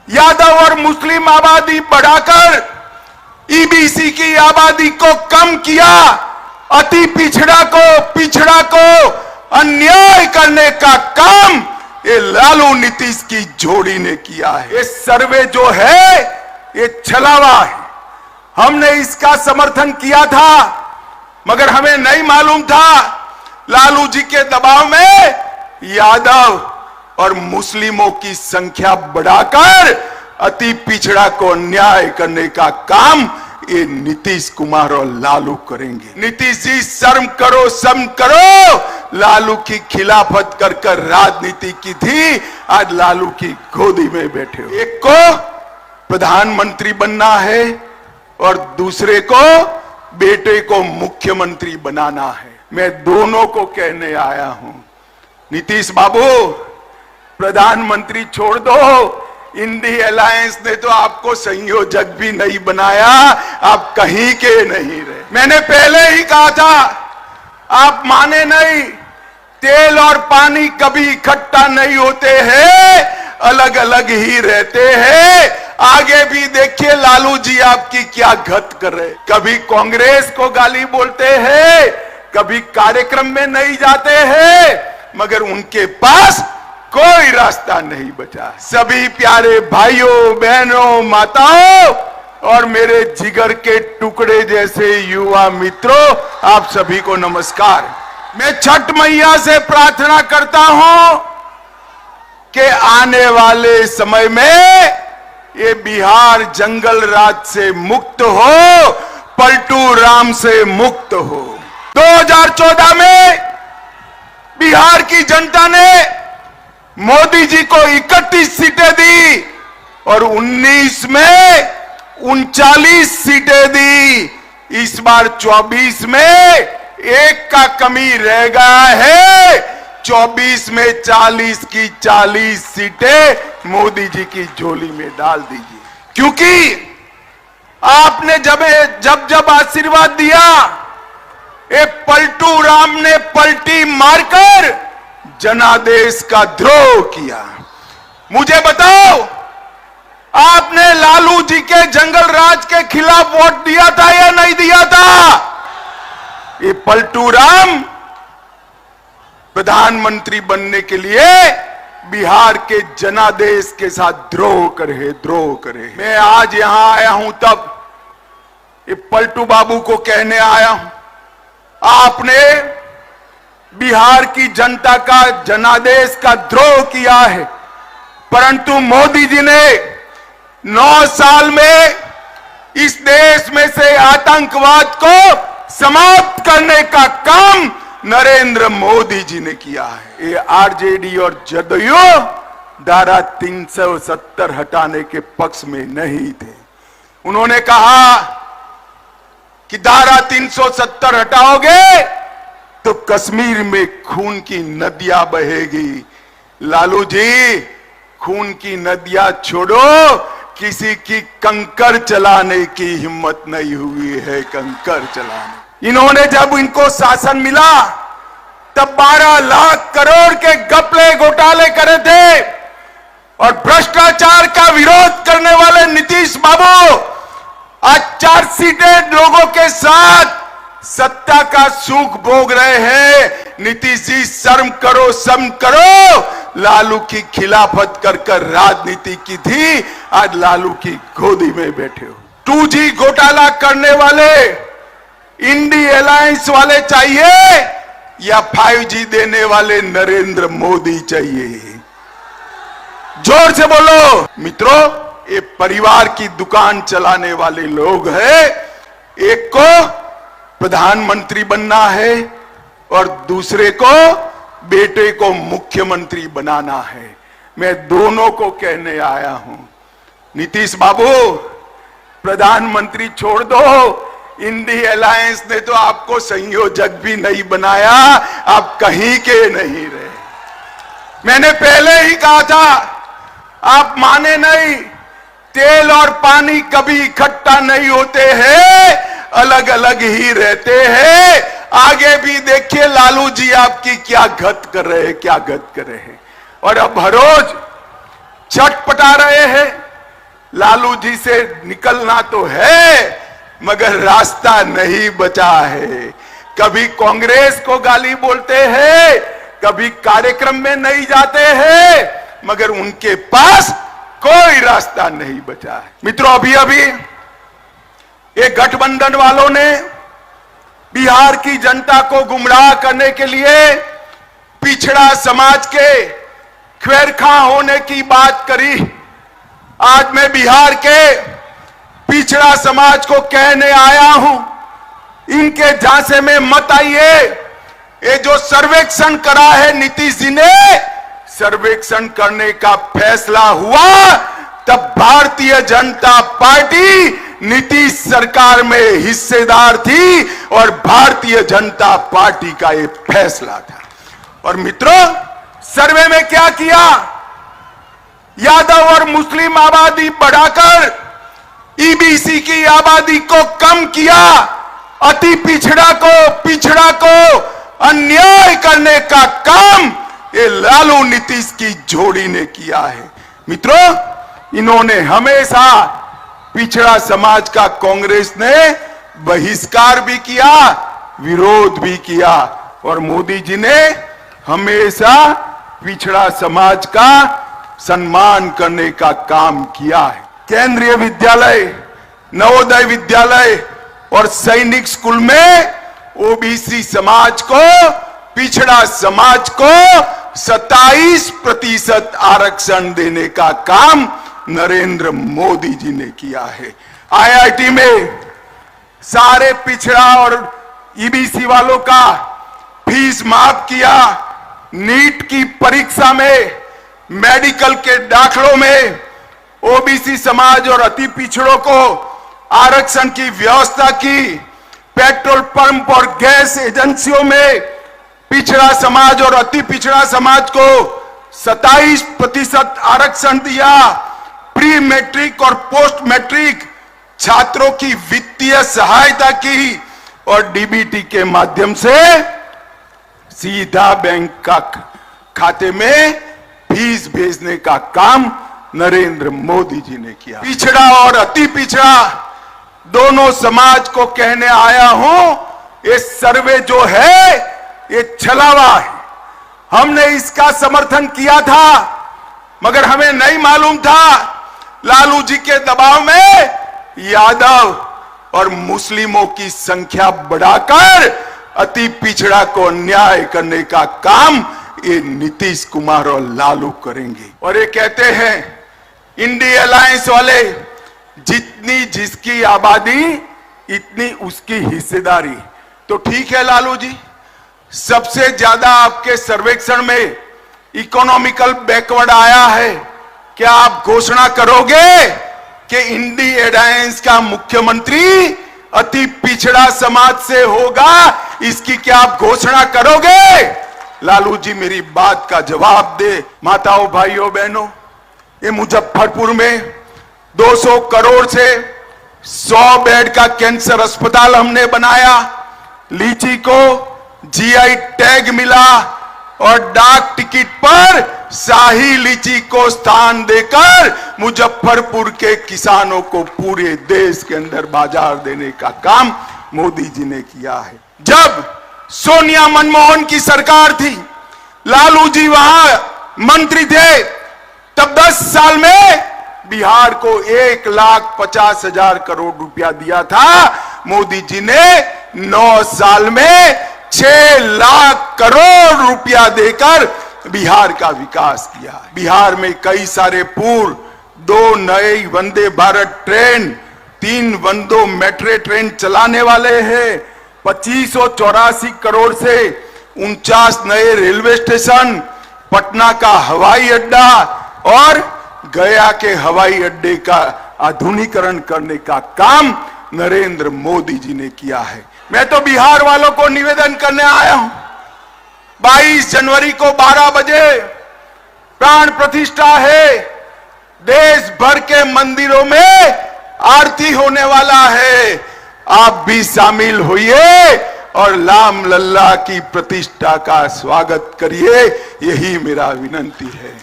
यादव और मुस्लिम आबादी बढ़ाकर ईबीसी की आबादी को कम किया, अति पिछड़ा को अन्याय करने का काम ये लालू नीतीश की जोड़ी ने किया है। ये सर्वे जो है ये छलावा है। हमने इसका समर्थन किया था, मगर हमें नहीं मालूम था लालू जी के दबाव में यादव और मुस्लिमों की संख्या बढ़ाकर अति पिछड़ा को अन्याय करने का काम ये नीतीश कुमार और लालू करेंगे। नीतीश जी शर्म करो, लालू की खिलाफत कर राजनीति की थी, आज लालू की गोदी में बैठे हो। एक को प्रधानमंत्री बनना है और दूसरे को बेटे को मुख्यमंत्री बनाना है। मैं दोनों को कहने आया हूं, नीतीश बाबू प्रधानमंत्री छोड़ दो, इंडी अलायंस ने तो आपको संयोजक भी नहीं बनाया, आप कहीं के नहीं रहे। मैंने पहले ही कहा था, आप माने नहीं, तेल और पानी कभी इकट्ठा नहीं होते हैं, अलग अलग ही रहते हैं। आगे भी देखिए लालू जी आपकी क्या गत कर रहे, कभी कांग्रेस को गाली बोलते हैं, कभी कार्यक्रम में नहीं जाते हैं, मगर उनके पास कोई रास्ता नहीं बचा। सभी प्यारे भाइयों बहनों माताओं और मेरे जिगर के टुकड़े जैसे युवा मित्रों, आप सभी को नमस्कार। मैं छठ मैया से प्रार्थना करता हूं कि आने वाले समय में ये बिहार जंगल राज से मुक्त हो, पलटू राम से मुक्त हो। 2014 में बिहार की जनता ने मोदी जी को 31 सीटें दी और 19 में 39 सीटें दी। इस बार 24 में एक का कमी रह गया है, 24 में 40 की 40 सीटें मोदी जी की झोली में डाल दीजिए। क्योंकि आपने जब आशीर्वाद दिया, एक पलटू राम ने पलटी मारकर जनादेश का द्रोह किया। मुझे बताओ, आपने लालू जी के जंगल राज के खिलाफ वोट दिया था या नहीं दिया था? ये पलटू राम प्रधानमंत्री बनने के लिए बिहार के जनादेश के साथ द्रोह करे। मैं आज यहां आया हूं तब ये पलटू बाबू को कहने आया हूं, आपने बिहार की जनता का जनादेश का द्रोह किया है, परंतु मोदी जी ने 9 साल में इस देश में से आतंकवाद को समाप्त करने का काम नरेंद्र मोदी जी ने किया है। ये आरजेडी और जदयू धारा 370 हटाने के पक्ष में नहीं थे। उन्होंने कहा कि धारा 370 हटाओगे तो कश्मीर में खून की नदियां बहेगी। लालू जी, खून की नदियां छोड़ो, किसी की कंकर चलाने की हिम्मत नहीं हुई है, कंकर चलाने। इन्होंने जब इनको शासन मिला तब 12 लाख करोड़ के घपले घोटाले करे थे और भ्रष्टाचार का विरोध करने वाले नीतीश बाबू आज चार्जशीटेड लोगों के साथ सत्ता का सुख भोग रहे हैं। नीतीश जी शर्म करो, लालू की खिलाफत कर राजनीति की थी, आज लालू की गोदी में बैठे हो। 2G घोटाला करने वाले इंडी अलायंस वाले चाहिए या 5G देने वाले नरेंद्र मोदी चाहिए? जोर से बोलो। मित्रों, ये परिवार की दुकान चलाने वाले लोग हैं। एक को प्रधानमंत्री बनना है और दूसरे को बेटे को मुख्यमंत्री बनाना है। मैं दोनों को कहने आया हूं, नीतीश बाबू प्रधानमंत्री छोड़ दो, इंडी अलायंस ने तो आपको संयोजक भी नहीं बनाया, आप कहीं के नहीं रहे। मैंने पहले ही कहा था, आप माने नहीं, तेल और पानी कभी इकट्ठा नहीं होते हैं, अलग अलग ही रहते हैं। आगे भी देखिए लालू जी आपकी क्या गत कर रहे हैं। और अब हर रोज छटपटा रहे हैं लालू जी से निकलना तो है मगर रास्ता नहीं बचा है। कभी कांग्रेस को गाली बोलते हैं, कभी कार्यक्रम में नहीं जाते हैं, मगर उनके पास कोई रास्ता नहीं बचा है। मित्रों, अभी अभी ये गठबंधन वालों ने बिहार की जनता को गुमराह करने के लिए पिछड़ा समाज के ख्वेरखा होने की बात करी। आज मैं बिहार के पिछड़ा समाज को कहने आया हूं, इनके झांसे में मत आइए। ये जो सर्वेक्षण करा है नीतीश जी ने, सर्वेक्षण करने का फैसला हुआ तब भारतीय जनता पार्टी नीतीश सरकार में हिस्सेदार थी और भारतीय जनता पार्टी का ये फैसला था। और मित्रों, सर्वे में क्या किया? यादव और मुस्लिम आबादी बढ़ाकर ईबीसी की आबादी को कम किया। अति पिछड़ा को अन्याय करने का काम ये लालू नीतीश की जोड़ी ने किया है। मित्रों, इन्होंने हमेशा पिछड़ा समाज का कांग्रेस ने बहिष्कार भी किया, विरोध भी किया और मोदी जी ने हमेशा पिछड़ा समाज का सम्मान करने का काम किया है। केंद्रीय विद्यालय, नवोदय विद्यालय और सैनिक स्कूल में ओबीसी समाज को, पिछड़ा समाज को 27% आरक्षण देने का काम नरेंद्र मोदी जी ने किया है। आईआईटी में सारे पिछड़ा और ईबीसी वालों का फीस माफ किया। नीट की परीक्षा में, मेडिकल के दाखलों में ओबीसी समाज और अति पिछड़ों को आरक्षण की व्यवस्था की। पेट्रोल पंप और गैस एजेंसियों में पिछड़ा समाज और अति पिछड़ा समाज को 27% आरक्षण दिया। प्री मैट्रिक और पोस्ट मैट्रिक छात्रों की वित्तीय सहायता की और डीबीटी के माध्यम से सीधा बैंक का खाते में फीस भेजने का काम नरेंद्र मोदी जी ने किया। पिछड़ा और अति पिछड़ा दोनों समाज को कहने आया हूं, ये सर्वे जो है ये छलावा है। हमने इसका समर्थन किया था मगर हमें नहीं मालूम था लालू जी के दबाव में यादव और मुस्लिमों की संख्या बढ़ाकर अति पिछड़ा को अन्याय करने का काम ये नीतीश कुमार और लालू करेंगे। और ये कहते हैं इंडिया अलायंस वाले, जितनी जिसकी आबादी इतनी उसकी हिस्सेदारी। तो ठीक है लालू जी, सबसे ज्यादा आपके सर्वेक्षण में इकोनॉमिकल बैकवर्ड आया है। क्या आप घोषणा करोगे कि इंडिया अलायंस का मुख्यमंत्री अति पिछड़ा समाज से होगा? इसकी क्या आप घोषणा करोगे? लालू जी मेरी बात का जवाब दे। माताओं, भाइयों, बहनों, ये मुजफ्फरपुर में 200 करोड़ से 100 बेड का कैंसर अस्पताल हमने बनाया। लीची को जीआई टैग मिला और डाक टिकट पर शाही लीची को स्थान देकर मुजफ्फरपुर के किसानों को पूरे देश के अंदर बाजार देने का काम मोदी जी ने किया है। जब सोनिया मनमोहन की सरकार थी, लालू जी वहां मंत्री थे, तब 10 साल में बिहार को 1,50,000 करोड़ रुपया दिया था। मोदी जी ने 9 साल में 6 लाख करोड़ रुपया देकर बिहार का विकास किया। बिहार में कई सारे पुल, 2 नए Vande Bharat train, 3 वंदो metro train चलाने वाले हैं। 2584 करोड़ से 49 नए रेलवे स्टेशन, पटना का हवाई अड्डा और गया के हवाई अड्डे का आधुनिकीकरण करने का काम नरेंद्र मोदी जी ने किया है। मैं तो बिहार वालों को निवेदन करने आया हूं, 22 जनवरी को 12 बजे प्राण प्रतिष्ठा है। देश भर के मंदिरों में आरती होने वाला है। आप भी शामिल होइए और राम लल्ला की प्रतिष्ठा का स्वागत करिए, यही मेरा विनंती है।